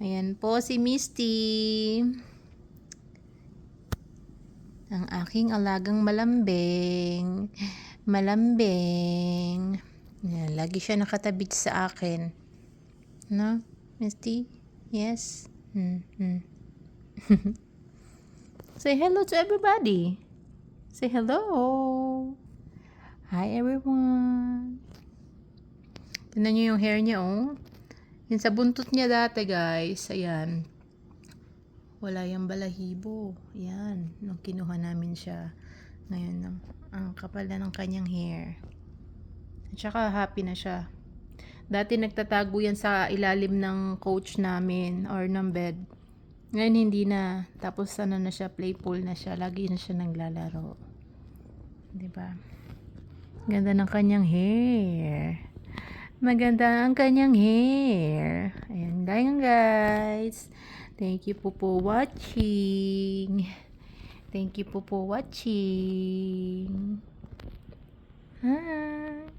Ayan po si Misty. Ang aking alagang malambing. Malambing. Ayan, lagi siya nakatabit sa akin. No, Misty? Yes? Say hello to everybody. Say hello. Hi everyone. Tignan niyo yung hair niya, oh. Yung sa buntot niya dati, guys. Ayan. Wala yung balahibo. Ayan. Nung kinuha namin siya. Ngayon, ang kapal na ng kanyang hair. At saka happy na siya. Dati nagtatago yan sa ilalim ng couch namin or ng bed. Ngayon hindi na. Tapos ano na siya, playful na siya. Lagi na siya naglalaro. Diba? Ganda ng kanyang hair. Maganda ang kanyang hair. Ayan lang guys. Thank you po for watching. Thank you po for watching. Hi.